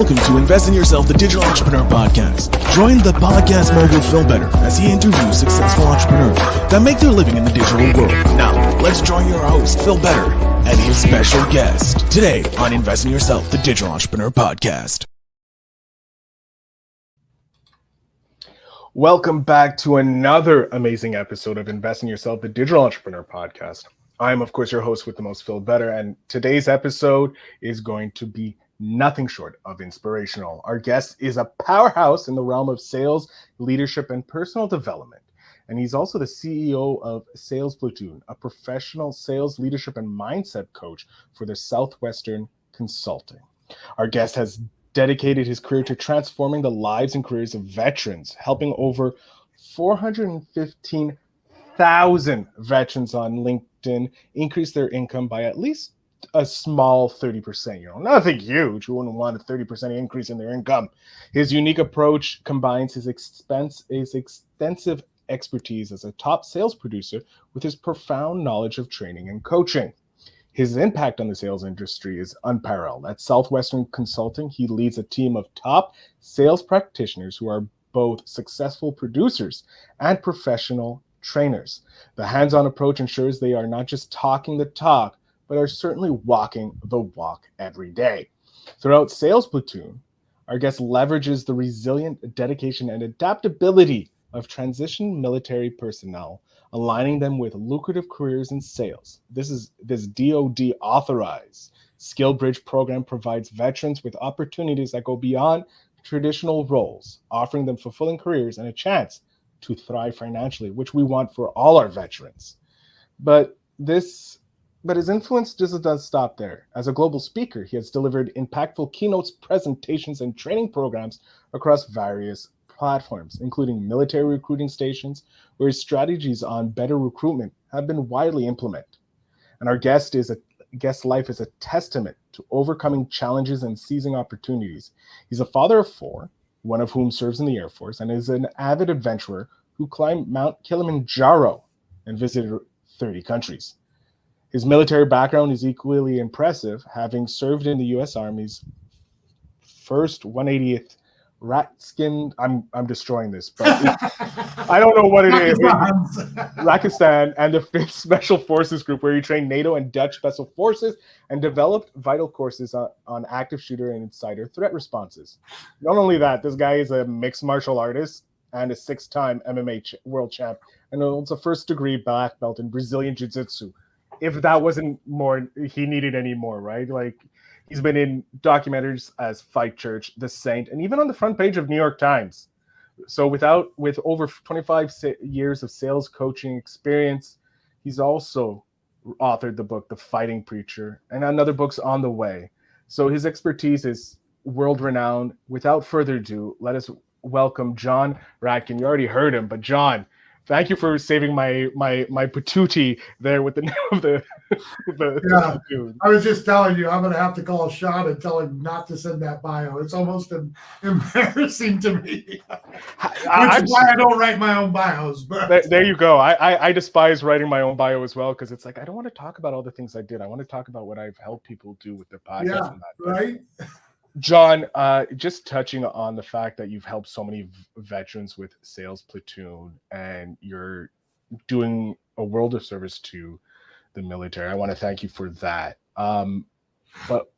Welcome to Invest in Yourself, the Digital Entrepreneur Podcast. Join the podcast mogul Phil Better as he interviews successful entrepreneurs that make their living in the digital world. Now, let's join your host, Phil Better, and his special guest today on Invest in Yourself, the Digital Entrepreneur Podcast. Welcome back to another amazing episode of Invest in Yourself, the Digital Entrepreneur Podcast. I'm, of course, your host with the most, Phil Better, and today's episode is going to be nothing short of inspirational. Our guest is a powerhouse in the realm of sales, leadership, and personal development. And he's also the CEO of Sales Platoon, a professional sales leadership and mindset coach for the Southwestern Consulting. Our guest has dedicated his career to transforming the lives and careers of veterans, helping over 415,000 veterans on LinkedIn increase their income by at least a small 30%, nothing huge. Who wouldn't want a 30% increase in their income? His unique approach combines his extensive expertise as a top sales producer with his profound knowledge of training and coaching. His impact on the sales industry is unparalleled. At Southwestern Consulting, he leads a team of top sales practitioners who are both successful producers and professional trainers. The hands-on approach ensures they are not just talking the talk, but are certainly walking the walk every day. Throughout Sales Platoon, our guest leverages the resilient dedication and adaptability of transition military personnel, aligning them with lucrative careers in sales. This DoD authorized Skill Bridge program provides veterans with opportunities that go beyond traditional roles, offering them fulfilling careers and a chance to thrive financially, which we want for all our veterans. But his influence just doesn't stop there. As a global speaker, he has delivered impactful keynotes, presentations, and training programs across various platforms, including military recruiting stations, where his strategies on better recruitment have been widely implemented. And our guest life is a testament to overcoming challenges and seizing opportunities. He's a father of 4, one of whom serves in the Air Force, and is an avid adventurer who climbed Mount Kilimanjaro and visited 30 countries. His military background is equally impressive, having served in the U.S. Army's 1st 180th Renken. I'm destroying this, but I don't know what it is. Rakistan and the 5th Special Forces Group, where he trained NATO and Dutch Special Forces and developed vital courses on active shooter and insider threat responses. Not only that, this guy is a mixed martial artist and a 6-time MMA world champ, and holds a 1st-degree black belt in Brazilian Jiu-Jitsu. If that wasn't more, he needed any more, right? Like, he's been in documentaries as Fight Church, The Saint, and even on the front page of New York Times. So with over 25 years of sales coaching experience, he's also authored the book, The Fighting Preacher, and another book's on the way. So his expertise is world-renowned. Without further ado, let us welcome John Renken. You already heard him, but John, thank you for saving my patootie there with the name of the dude. I was just telling you, I'm going to have to call Sean and tell him not to send that bio. It's almost embarrassing to me, which is why I don't write my own bios. But there you go. I despise writing my own bio as well, because it's like, I don't want to talk about all the things I did. I want to talk about what I've helped people do with their podcast. Yeah, and that. right? John, just touching on the fact that you've helped so many veterans with Sales Platoon, and you're doing a world of service to the military. I want to thank you for that. But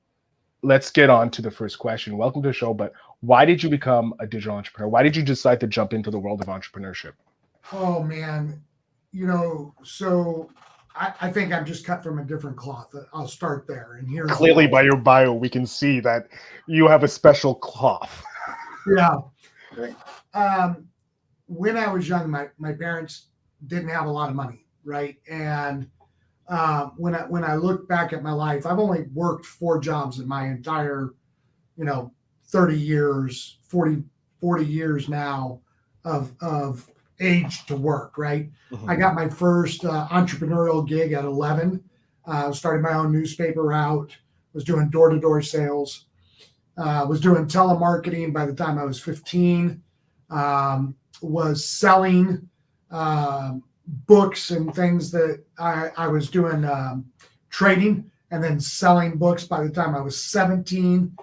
let's get on to the first question. Welcome to the show, but why did you become a digital entrepreneur? Why did you decide to jump into the world of entrepreneurship? Oh, man. So I think I'm just cut from a different cloth. I'll start there. And here's clearly by your bio, we can see that you have a special cloth. Yeah. When I was young, my parents didn't have a lot of money, right? And when I look back at my life, I've only worked 4 jobs in my entire, 30 years, 40 years now of age to work, right? Mm-hmm. I got my first entrepreneurial gig at 11, started my own newspaper route, was doing door-to-door sales, was doing telemarketing by the time I was 15, was selling books and things that I was doing trading and then selling books by the time I was 17.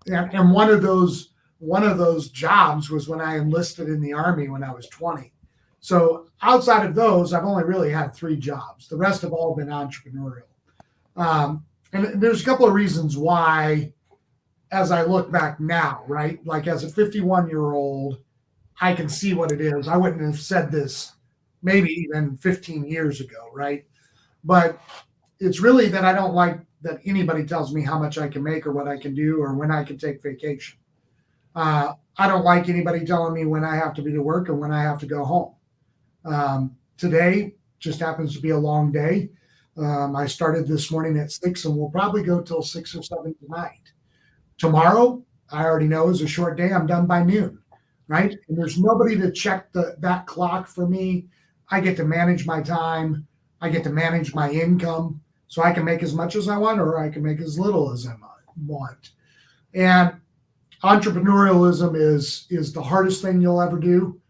and one of those jobs was when I enlisted in the Army when I was 20. So outside of those, I've only really had 3 jobs. The rest have all been entrepreneurial. And there's a couple of reasons why, as I look back now, right? Like as a 51-year-old, I can see what it is. I wouldn't have said this maybe even 15 years ago, right? But it's really that I don't like that anybody tells me how much I can make or what I can do or when I can take vacation. I don't like anybody telling me when I have to be to work or when I have to go home. Today just happens to be a long day. I started this morning at 6 and we'll probably go till 6 or 7 tonight. Tomorrow, I already know is a short day. I'm done by noon, right? And there's nobody to check that clock for me. I get to manage my time. I get to manage my income. So I can make as much as I want or I can make as little as I want. And entrepreneurialism is the hardest thing you'll ever do,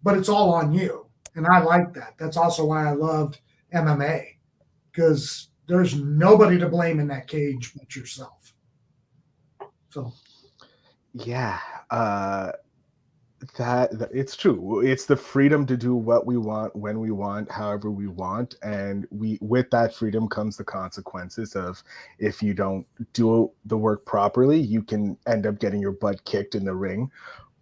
but it's all on you. And I like that. That's also why I loved MMA, because there's nobody to blame in that cage but yourself. So, yeah, that it's true. It's the freedom to do what we want, when we want, however we want, and with that freedom comes the consequences of if you don't do the work properly, you can end up getting your butt kicked in the ring,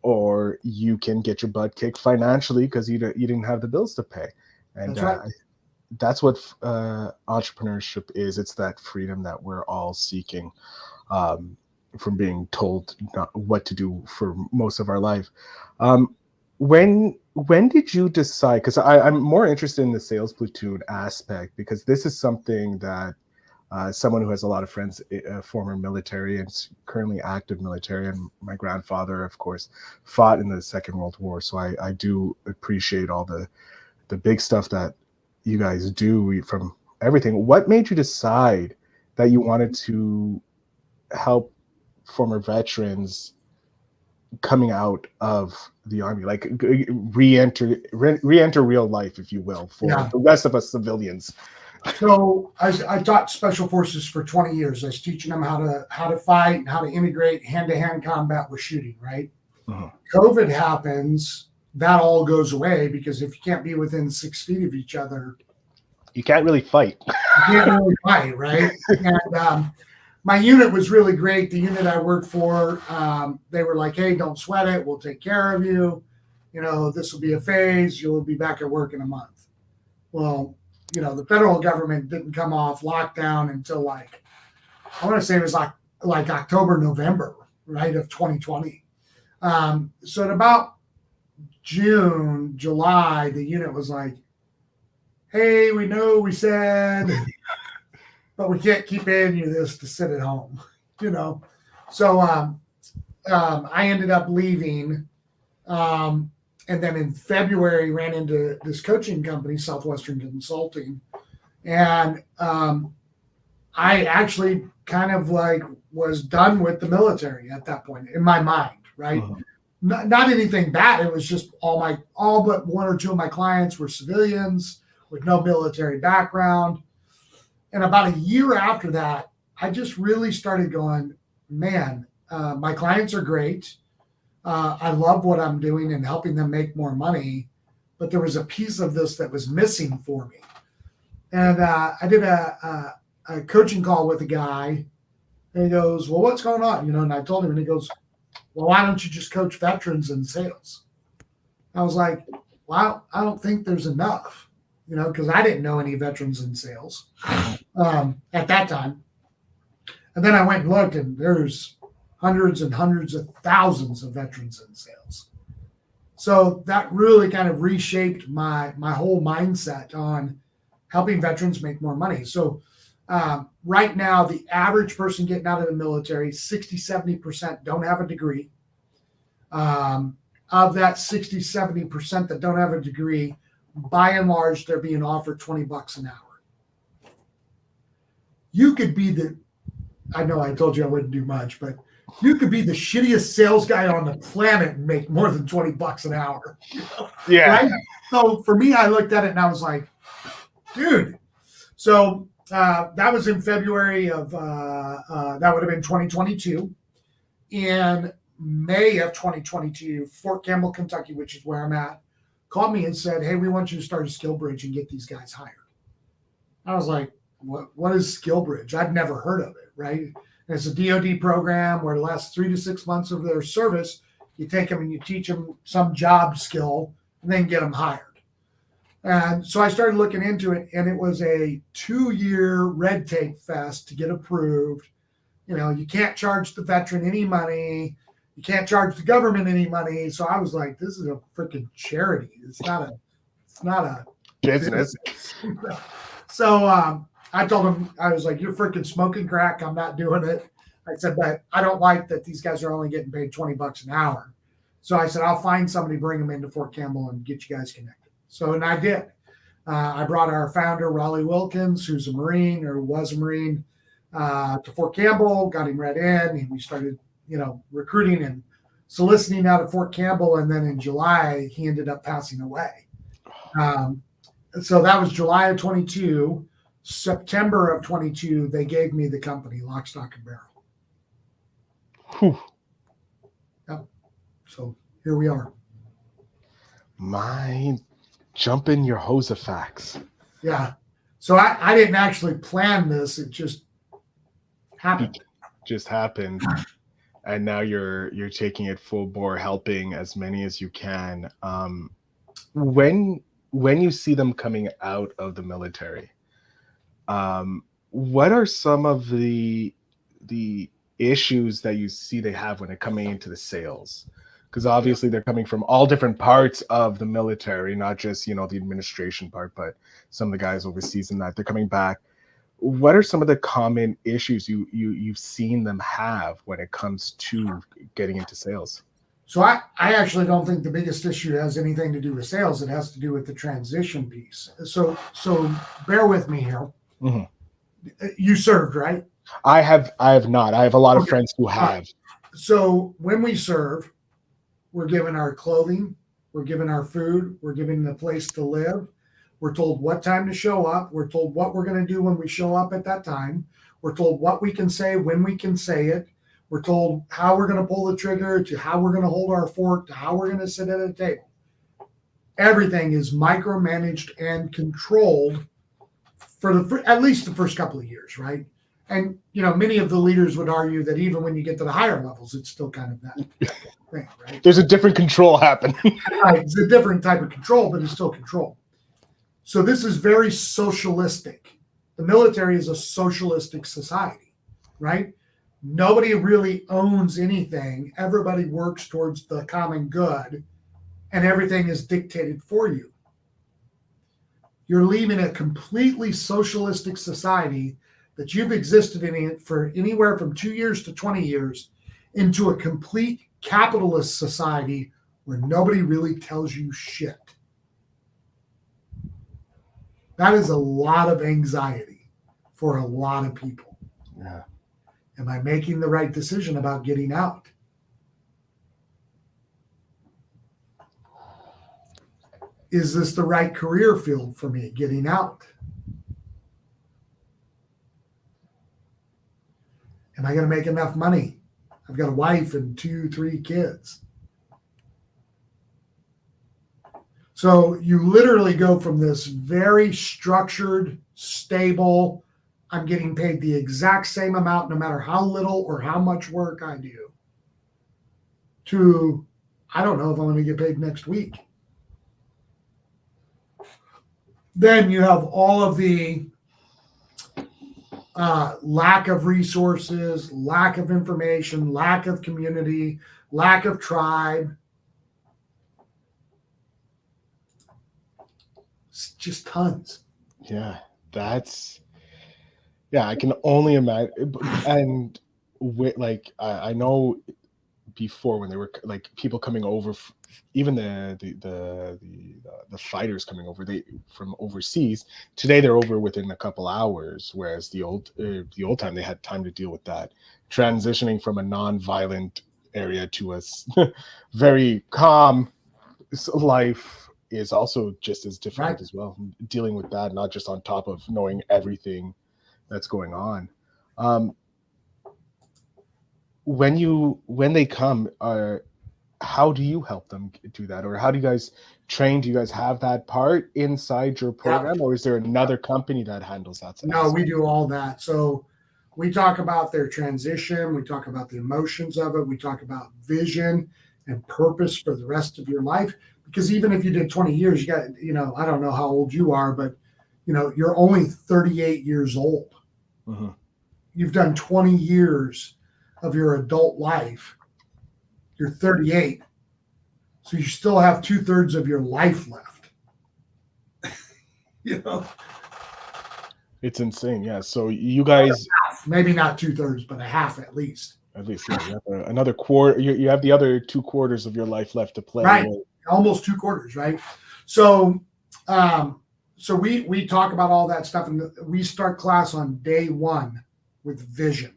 or you can get your butt kicked financially because you didn't have the bills to pay. And that's right. That's what entrepreneurship is. It's that freedom that we're all seeking. From being told not what to do for most of our life. When did you decide? Because I'm more interested in the sales platoon aspect, because this is something that someone who has a lot of friends, former military and currently active military, and my grandfather, of course, fought in the Second World War. So I do appreciate all the big stuff that you guys do from everything. What made you decide that you wanted to help former veterans coming out of the Army, like re-enter real life, if you will, for the rest of us civilians? So I taught special forces for 20 years. I was teaching them how to fight and how to integrate hand-to-hand combat with shooting, right? Uh-huh. COVID happens, that all goes away, because if you can't be within 6 feet of each other, you can't really fight. You can't really fight, right? And my unit was really great. The unit I worked for, they were like, hey, don't sweat it. We'll take care of you. You know, this will be a phase. You'll be back at work in a month. Well, you know, the federal government didn't come off lockdown until like, I want to say it was like October, November, right, of 2020. So at about June, July, the unit was like, hey, we know we said, but we can't keep paying you this to sit at home, you know? So I ended up leaving. And then in February, ran into this coaching company, Southwestern Consulting. And I actually kind of like was done with the military at that point in my mind, right? Uh-huh. Not anything bad. It was just all but 1 or 2 of my clients were civilians with no military background. And about a year after that, I just really started going, man, my clients are great. I love what I'm doing and helping them make more money. But there was a piece of this that was missing for me. And I did a coaching call with a guy. And he goes, well, what's going on? You know, and I told him, and he goes, well, why don't you just coach veterans in sales? I was like, well, I don't think there's enough, you know, because I didn't know any veterans in sales at that time. And then I went and looked, and there's hundreds and hundreds of thousands of veterans in sales. So that really kind of reshaped my whole mindset on helping veterans make more money. So right now, the average person getting out of the military, 60-70% don't have a degree. Of that 60-70% that don't have a degree, by and large, they're being offered $20 an hour. You could be I know I told you I wouldn't do much, but you could be the shittiest sales guy on the planet and make more than $20 an hour. Yeah. Right? So for me, I looked at it and I was like, dude. So that was in February of, that would have been 2022. in May of 2022, Fort Campbell, Kentucky, which is where I'm at, called me and said, "Hey, we want you to start a skill bridge and get these guys hired." I was like, what is skill bridge? I'd never heard of it, right? And it's a DoD program where the last 3 to 6 months of their service, you take them and you teach them some job skill and then get them hired. And so I started looking into it, and it was a 2-year red tape fest to get approved. You know, you can't charge the veteran any money. You can't charge the government any money. So I was like, this is a freaking charity. It's not a business. So I told him, I was like, you're freaking smoking crack. I'm not doing it. I said, but I don't like that these guys are only getting paid $20 an hour. So I said, I'll find somebody, bring them into Fort Campbell and get you guys connected. So, and I did. I brought our founder, Raleigh Wilkins, who's a Marine or was a Marine, to Fort Campbell, got him right in, and we started, recruiting and soliciting out of Fort Campbell. And then in July, he ended up passing away. So that was July of 22. September of 22, they gave me the company, Lock, Stock, and Barrel. Whew. Yep. So here we are. My jumping your hose of facts. Yeah. So I didn't actually plan this. It just happened. And now you're taking it full bore, helping as many as you can. When you see them coming out of the military, what are some of the issues that you see they have when they're coming into the sales? Because obviously they're coming from all different parts of the military, not just, the administration part, but some of the guys overseas and that they're coming back. What are some of the common issues you've seen them have when it comes to getting into sales? So I actually don't think the biggest issue has anything to do with sales. It has to do with the transition piece. So bear with me here. Mm-hmm. You served, right? I have not. I have a lot of friends who have. So when we serve, we're given our clothing, we're given our food, we're given the place to live. We're told what time to show up. We're told what we're going to do when we show up at that time. We're told what we can say when we can say it. We're told how we're going to pull the trigger, to how we're going to hold our fork, to how we're going to sit at a table. Everything is micromanaged and controlled for at least the first couple of years, right? And, many of the leaders would argue that even when you get to the higher levels, it's still kind of that thing, right? There's a different control happening. Right, it's a different type of control, but it's still control. So this is very socialistic. The military is a socialistic society, right? Nobody really owns anything. Everybody works towards the common good, and everything is dictated for you. You're leaving a completely socialistic society that you've existed in it for anywhere from 2 years to 20 years into a complete capitalist society where nobody really tells you shit. That is a lot of anxiety for a lot of people. Yeah. Am I making the right decision about getting out? Is this the right career field for me, getting out? Am I going to make enough money? I've got a wife and 2-3 kids. So you literally go from this very structured, stable, I'm getting paid the exact same amount no matter how little or how much work I do, to, I don't know if I'm going to get paid next week. Then you have all of the lack of resources, lack of information, lack of community, lack of tribe. It's just tons. Yeah, I can only imagine. And I know before when they were like people coming over, even the fighters coming over, they from overseas. Today they're over within a couple hours, whereas the old time they had time to deal with that. Transitioning from a non-violent area to a very calm life is also just as difficult, right, as well. Dealing with that, not just on top of knowing everything that's going on. when they come, how do you help them do that, or how do you guys train? Do you guys have that part inside your program, or is there another company that handles that? No, we do all that. So we talk about their transition. We talk about the emotions of it. We talk about vision and purpose for the rest of your life. Because even if you did 20 years, you got, I don't know how old you are, but, you're only 38 years old. Mm-hmm. You've done 20 years of your adult life. You're 38. So you still have 2/3 of your life left. It's insane. Yeah. So you guys, maybe not 2/3, but a half at least. At least, yeah, you have another quarter. You have the other 2/4 of your life left to play. Right. Almost 2/4, right? So, we talk about all that stuff, and we start class on day one with vision.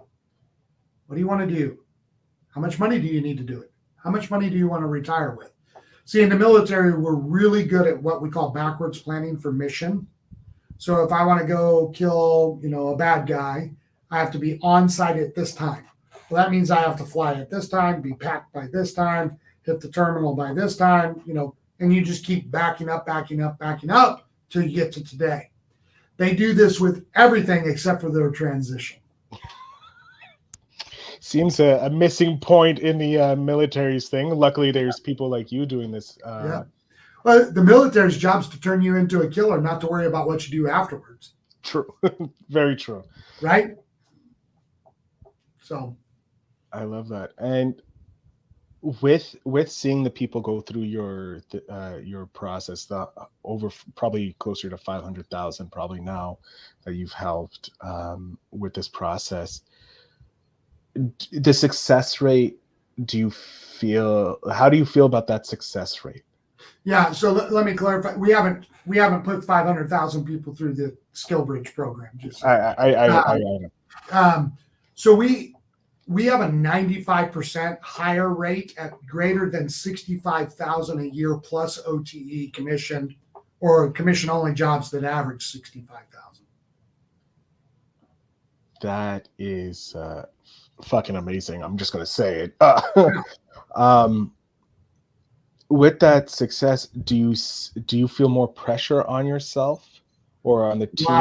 What do you want to do? How much money do you need to do it? How much money do you want to retire with? See, in the military, we're really good at what we call backwards planning for mission. So if I want to go kill, a bad guy, I have to be on site at this time. Well, that means I have to fly at this time, be packed by this time, hit the terminal by this time, and you just keep backing up till you get to today. They do this with everything except for their transition. Seems a missing point in the military's thing. Luckily, there's people like you doing this. Yeah. Well, the military's job is to turn you into a killer, not to worry about what you do afterwards. True. Very true. Right? So. I love that. And with seeing the people go through your process, over probably closer to 500,000 probably now that you've helped with this process, the success rate, how do you feel about that success rate? Yeah, so let me clarify. We haven't put 500,000 people through the Skill Bridge program. Just so we have a 95% hire rate at greater than 65,000 a year plus OTE commission, or commission only jobs that average 65,000. That is fucking amazing. I'm just gonna say it. With that success, do you feel more pressure on yourself or on the team? A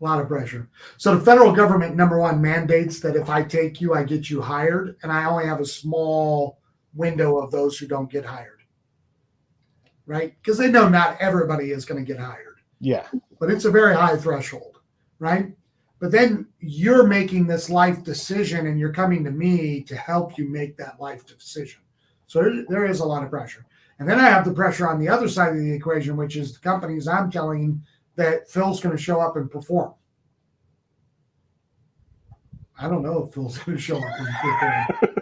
lot of pressure. So the federal government, number one, mandates that if I take you, I get you hired, and I only have a small window of those who don't get hired, right? Because they know not everybody is going to get hired. Yeah. But it's a very high threshold, right? But then you're making this life decision, and you're coming to me to help you make that life decision. So there is a lot of pressure. And then I have the pressure on the other side of the equation, which is the companies I'm telling that Phil's going to show up and perform. I don't know if Phil's going to show up and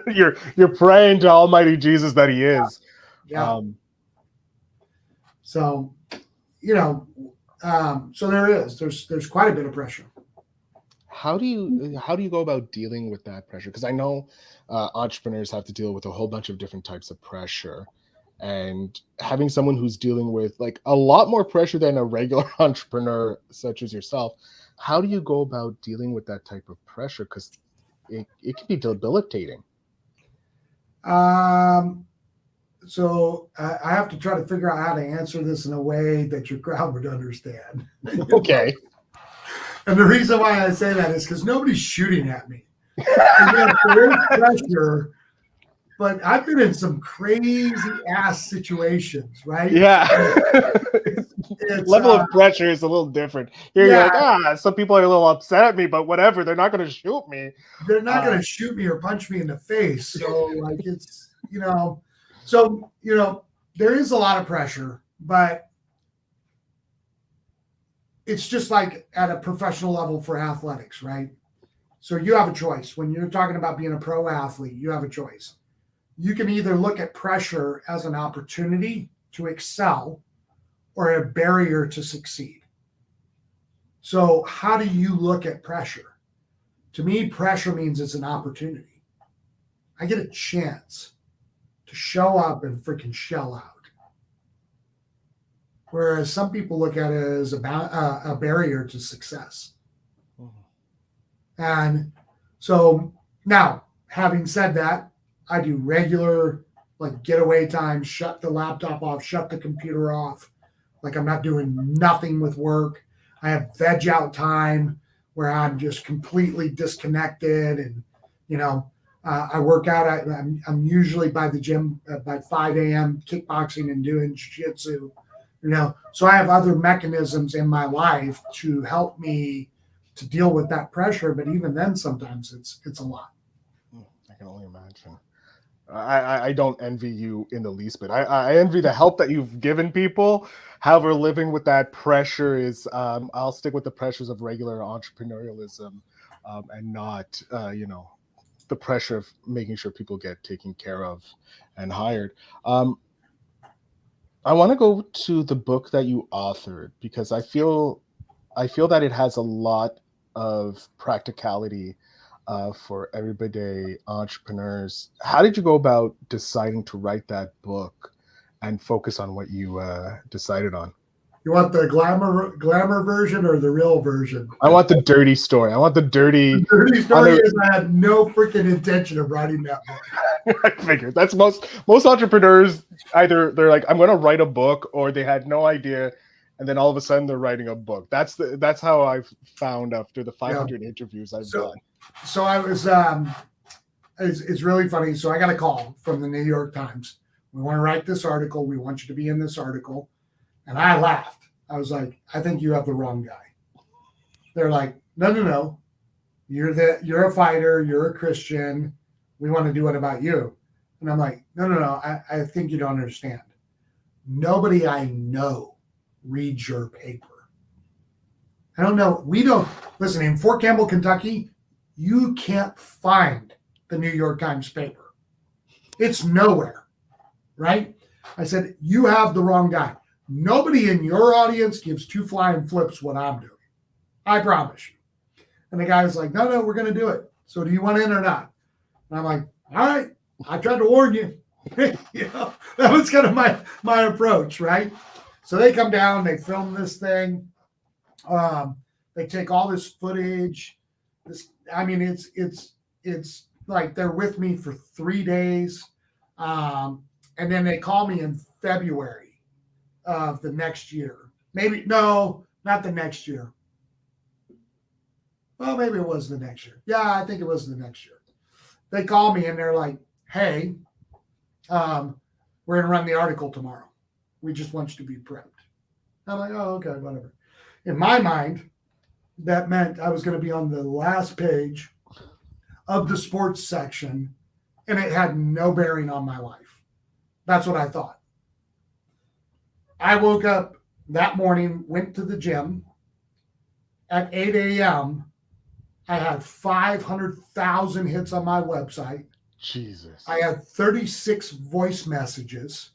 perform. You're praying to Almighty Jesus that he is. Yeah. So there's quite a bit of pressure. How do you go about dealing with that pressure? Because I know entrepreneurs have to deal with a whole bunch of different types of pressure. And having someone who's dealing with like a lot more pressure than a regular entrepreneur such as yourself, how do you go about dealing with that type of pressure? Because it can be debilitating. So I have to try to figure out how to answer this in a way that your crowd would understand. Okay. And the reason why I say that is because nobody's shooting at me. There is pressure. But I've been in some crazy ass situations, right? Yeah. Level of pressure is a little different. Here you're like, some people are a little upset at me, but whatever, they're not going to shoot me. They're not going to shoot me or punch me in the face. So like it's, there is a lot of pressure, but it's just like at a professional level for athletics, right? So you have a choice. When you're talking about being a pro athlete, you have a choice. You can either look at pressure as an opportunity to excel or a barrier to succeed. So how do you look at pressure? To me, pressure means it's an opportunity. I get a chance to show up and freaking shell out. Whereas some people look at it as a barrier to success. And so now, having said that, I do regular like getaway time, shut the laptop off, shut the computer off. Like I'm not doing nothing with work. I have veg out time where I'm just completely disconnected, and I work out. I'm usually by the gym by 5 a.m. kickboxing and doing jiu-jitsu. So I have other mechanisms in my life to help me to deal with that pressure. But even then, sometimes it's a lot. I can only imagine. I don't envy you in the least bit. I envy the help that you've given people. However, living with that pressure is, I'll stick with the pressures of regular entrepreneurialism and not, the pressure of making sure people get taken care of and hired. I want to go to the book that you authored because I feel that it has a lot of practicality for everyday entrepreneurs. How did you go about deciding to write that book and focus on what you decided on? You want the glamour version or the real version? I want the dirty story. I want the dirty. The dirty story is I had no freaking intention of writing that book. I figured that's most entrepreneurs. Either they're like, I'm going to write a book, or they had no idea, and then all of a sudden they're writing a book. That's how I've found after the 500 interviews I've done. So I was, it's really funny. So I got a call from the New York Times. We want to write this article. We want you to be in this article. And I laughed. I was like, I think you have the wrong guy. They're like, no. You're a fighter. You're a Christian. We want to do it about you. And I'm like, no. I think you don't understand. Nobody I know reads your paper. I don't know. We don't. Listen, in Fort Campbell, Kentucky, you can't find the New York Times paper. It's nowhere, right? I said, you have the wrong guy. Nobody in your audience gives two flying flips what I'm doing. I promise you. And the guy was like, no, we're going to do it. So do you want in or not? And I'm like, all right, I tried to warn you. That was kind of my approach, right? So they come down, they film this thing. They take all this footage. It's like they're with me for 3 days. And then they call me in February of the next year. Maybe, no, not the next year. Well, maybe it was the next year. Yeah, I think it was the next year. They call me and they're like, hey, we're going to run the article tomorrow. We just want you to be prepped. I'm like, oh, okay, whatever. In my mind, that meant I was going to be on the last page of the sports section, and it had no bearing on my life. That's what I thought. I woke up that morning, went to the gym. At 8 a.m., I had 500,000 hits on my website. Jesus. I had 36 voice messages,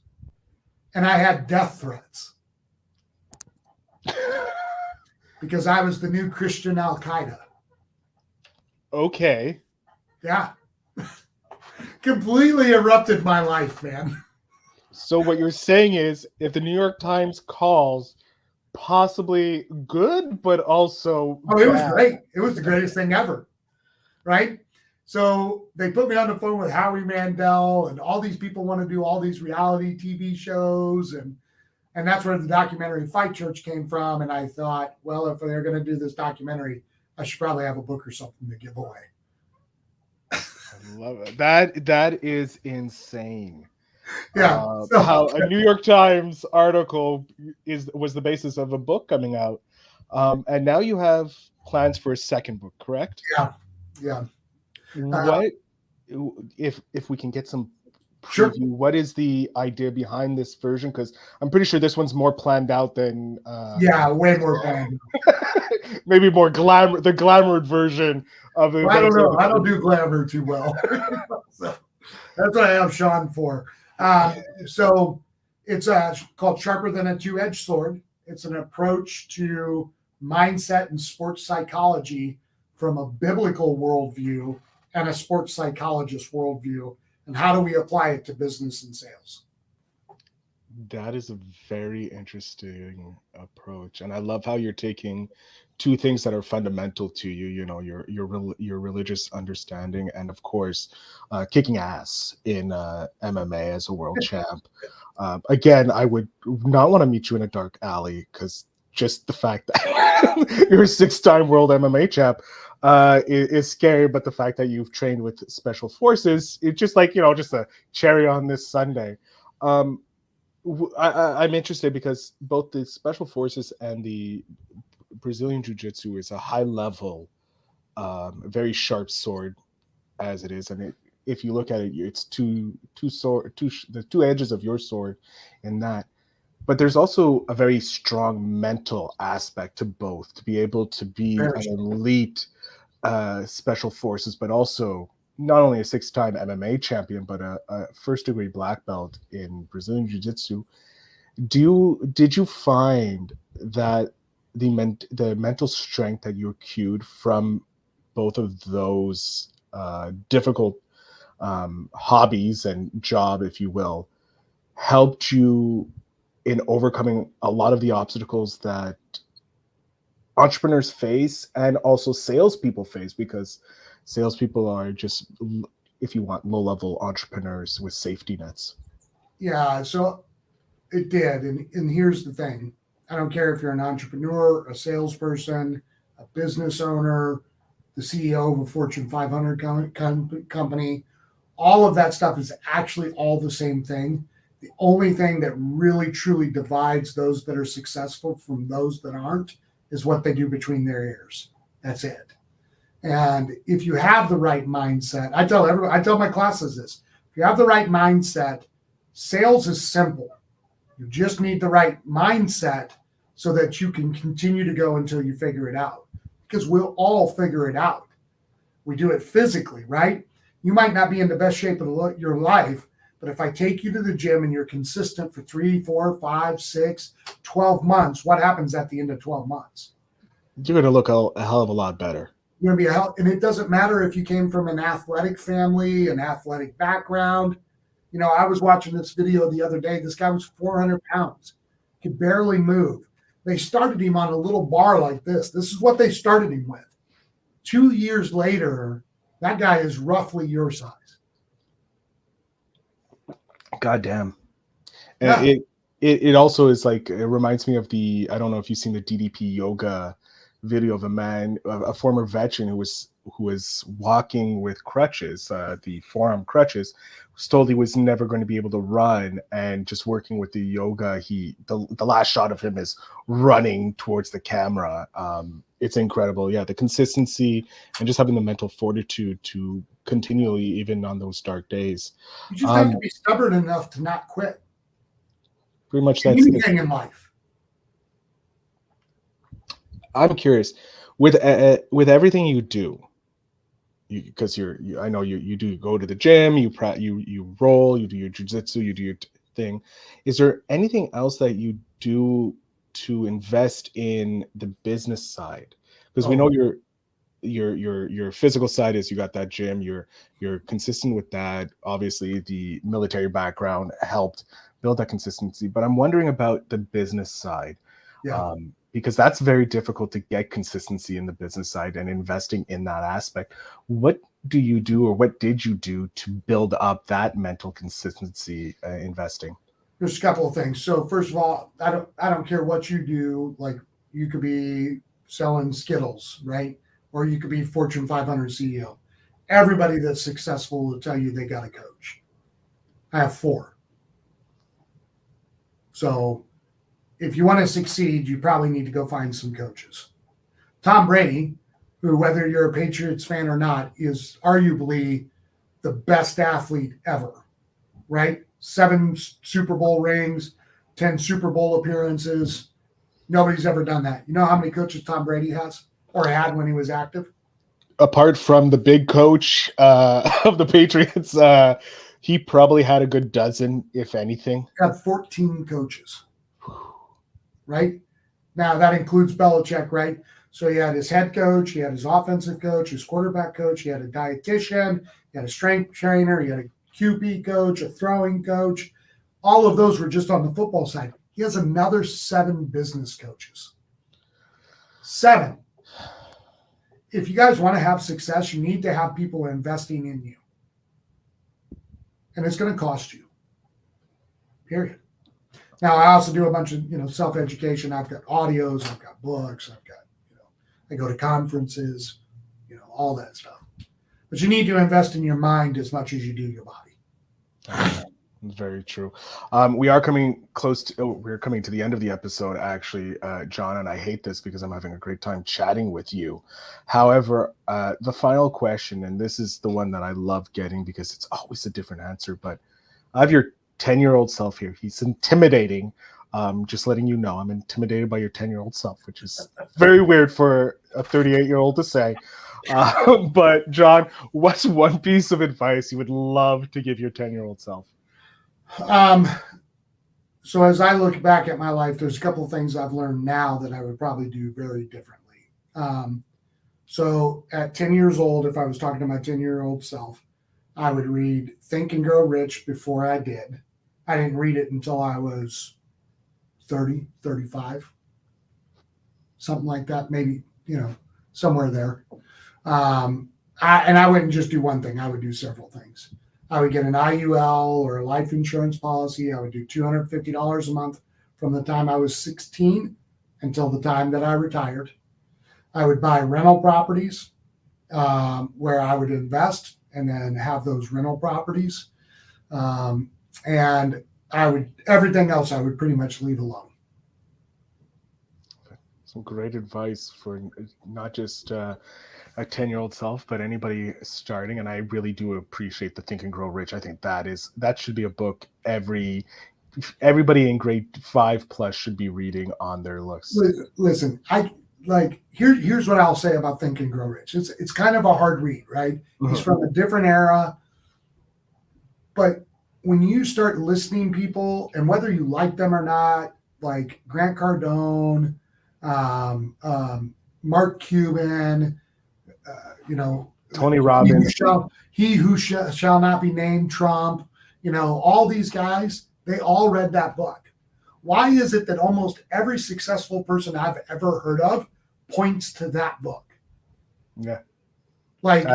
and I had death threats. Because I was the new Christian Al-Qaeda. Okay. Yeah. Completely erupted my life, man. So what you're saying is, if the New York Times calls, possibly good, but also it was great. It was the greatest thing ever, right? So they put me on the phone with Howie Mandel, and all these people want to do all these reality TV shows, and that's where the documentary Fight Church came from. And I thought, well, if they're going to do this documentary, I should probably have a book or something to give away. I love it. That is insane. Yeah. How a New York Times article was the basis of a book coming out. And now you have plans for a second book, correct? Yeah. What if we can get some preview, sure. What is the idea behind this version? Because I'm pretty sure this one's more planned out than way more planned. Maybe more the glamour version of it. I don't know. I don't do glamour too well. So that's what I have Sean for. So it's called Sharper Than a Two-Edged Sword. It's an approach to mindset and sports psychology from a biblical worldview and a sports psychologist worldview. And how do we apply it to business and sales? That is a very interesting approach, and I love how you're taking two things that are fundamental to you. You know, your religious understanding, and of course, kicking ass in MMA as a world champ. Again, I would not want to meet you in a dark alley because just the fact that you're a six-time world MMA champ is scary. But the fact that you've trained with special forces, it's just like just a cherry on this Sunday. Um, I'm interested because both the special forces and the Brazilian Jiu-Jitsu is a high level, very sharp sword as it is, and if you look at it, it's the two edges of your sword, in that. But there's also a very strong mental aspect to both, to be able to be Very an elite special forces, but also not only a six-time MMA champion, but a first-degree black belt in Brazilian Jiu-Jitsu. Did you find that the mental strength that you accrued from both of those difficult hobbies and job, if you will, helped you in overcoming a lot of the obstacles that entrepreneurs face and also salespeople face? Because salespeople are just, if you want, low-level entrepreneurs with safety nets. Yeah, so it did. And here's the thing. I don't care if you're an entrepreneur, a salesperson, a business owner, the CEO of a Fortune 500 company. All of that stuff is actually all the same thing. The only thing that really truly divides those that are successful from those that aren't is what they do between their ears. That's it. And if you have the right mindset, I tell my classes this. If you have the right mindset, sales is simple. You just need the right mindset so that you can continue to go until you figure it out. Because we'll all figure it out. We do it physically, right? You might not be in the best shape of your life, but if I take you to the gym and you're consistent for 3, 4, 5, 6, 12 months, what happens at the end of 12 months? You're going to look a hell of a lot better. You're going to be and it doesn't matter if you came from an athletic family, an athletic background. I was watching this video the other day. This guy was 400 pounds, could barely move. They started him on a little bar like this. This is what they started him with. 2 years later, that guy is roughly your size. God damn. Yeah. It also is like, it reminds me of I don't know if you've seen the DDP yoga video of a man, a former veteran who was walking with crutches, the forearm crutches, was told he was never going to be able to run, and just working with the yoga, the last shot of him is running towards the camera. It's incredible. Yeah, the consistency and just having the mental fortitude to continually, even on those dark days. You just have to be stubborn enough to not quit. Pretty much that's anything in life. I'm curious, with everything you do, because I know you do go to the gym, you roll, you do your jiu-jitsu, you do your thing. Is there anything else that you do to invest in the business side? Because we know your physical side is, you got that gym, you're consistent with that. Obviously, the military background helped build that consistency, but I'm wondering about the business side. Yeah. Because that's very difficult to get consistency in the business side and investing in that aspect. What do you do, or what did you do to build up that mental consistency investing? There's a couple of things. So first of all, I don't care what you do. Like, you could be selling Skittles, right? Or you could be Fortune 500 CEO. Everybody that's successful will tell you they got a coach. I have 4. So if you want to succeed, you probably need to go find some coaches. Tom Brady, who, whether you're a Patriots fan or not, is arguably the best athlete ever, right? 7 Super Bowl rings, 10 Super Bowl appearances. Nobody's ever done that. You know how many coaches Tom Brady has, or had when he was active? Apart from the big coach of the Patriots, he probably had a good dozen, if anything. He had 14 coaches. Right? Now, that includes Belichick, right? So he had his head coach, he had his offensive coach, his quarterback coach, he had a dietitian, he had a strength trainer, he had a QB coach, a throwing coach. all of those were just on the football side. He has another 7 business coaches. 7. If you guys want to have success, you need to have people investing in you. And it's going to cost you. Period. Now, I also do a bunch of, self-education. I've got audios, I've got books, I've got, I go to conferences, all that stuff. But you need to invest in your mind as much as you do your body. Very true. We are coming we're coming to the end of the episode, actually, John, and I hate this because I'm having a great time chatting with you. However, the final question, and this is the one that I love getting because it's always a different answer, but I have your 10-year-old self here. He's intimidating. Just letting you know, I'm intimidated by your 10-year-old self, which is very weird for a 38-year-old to say. But John, what's one piece of advice you would love to give your 10-year-old self? So as I look back at my life, there's a couple of things I've learned now that I would probably do very differently. So at 10 years old, if I was talking to my 10-year-old self, I would read Think and Grow Rich before I did. I didn't read it until I was 30, 35, something like that, maybe, somewhere there. I wouldn't just do one thing. I would do several things. I would get an IUL or a life insurance policy. I would do $250 a month from the time I was 16 until the time that I retired. I would buy rental properties where I would invest and then have those rental properties. And everything else I would pretty much leave alone. Some great advice for not just a 10-year-old self, but anybody starting. And I really do appreciate the Think and Grow Rich. I think that should be a book everybody in grade 5 plus should be reading on their looks. Listen, here's what I'll say about Think and Grow Rich. It's kind of a hard read, right? Mm-hmm. He's from a different era, but when you start listening people, and whether you like them or not, like Grant Cardone, Mark Cuban, Tony Robbins, he who shall not be named, Trump, all these guys, they all read that book. Why is it that almost every successful person I've ever heard of points to that book? Yeah. Like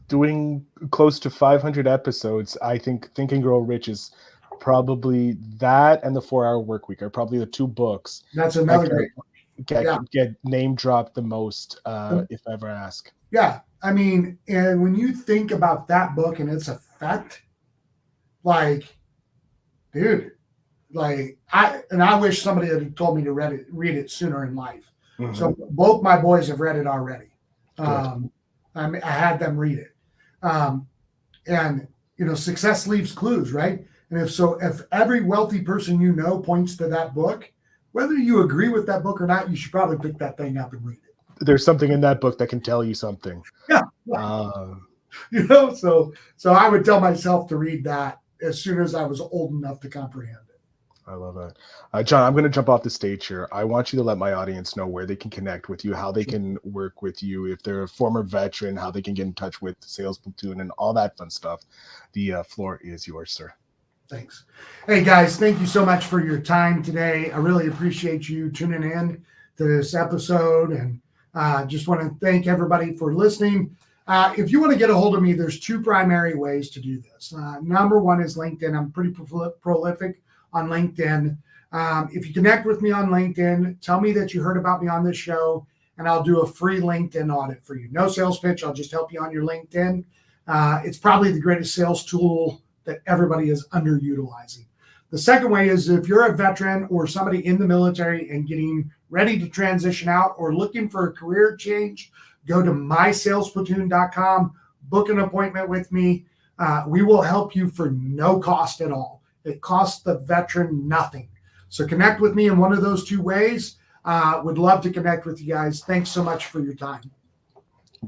doing close to 500 episodes, I think Think and Grow Rich is probably that, and the 4-Hour Workweek are probably the 2 books. That's another great book. Get name dropped the most, if ever asked. Yeah. I mean, and when you think about that book and its effect, dude, I wish somebody had told me to read it sooner in life. Mm-hmm. So both my boys have read it already. I had them read it. And success leaves clues, right? And if every wealthy person points to that book, whether you agree with that book or not, you should probably pick that thing up and read it. There's something in that book that can tell you something. Yeah. So I would tell myself to read that as soon as I was old enough to comprehend it. I love that. John, I'm going to jump off the stage here. I want you to let my audience know where they can connect with you, how they can work with you. If they're a former veteran, how they can get in touch with the Sales Platoon and all that fun stuff. The floor is yours, sir. Thanks. Hey, guys, thank you so much for your time today. I really appreciate you tuning in to this episode, and just want to thank everybody for listening. If you want to get a hold of me, there's 2 primary ways to do this. Number one is LinkedIn. I'm pretty prolific on LinkedIn. If you connect with me on LinkedIn, tell me that you heard about me on this show, and I'll do a free LinkedIn audit for you. No sales pitch. I'll just help you on your LinkedIn. It's probably the greatest sales tool that everybody is underutilizing. The second way is if you're a veteran or somebody in the military and getting ready to transition out or looking for a career change, go to mysalesplatoon.com, book an appointment with me. We will help you for no cost at all. It costs the veteran nothing. So connect with me in one of those 2 ways. Would love to connect with you guys. Thanks so much for your time.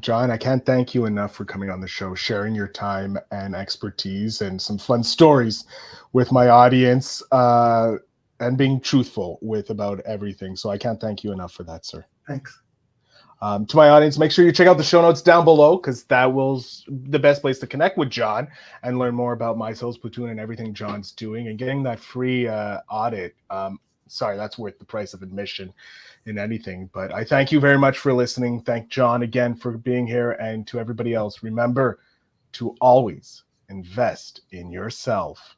John, I can't thank you enough for coming on the show, sharing your time and expertise and some fun stories with my audience, and being truthful about everything. So I can't thank you enough for that, sir. Thanks. To my audience, make sure you check out the show notes down below, because that was the best place to connect with John and learn more about My Souls Platoon and everything John's doing, and getting that free audit. Sorry, that's worth the price of admission in anything. But I thank you very much for listening. Thank John again for being here. And to everybody else, remember to always invest in yourself.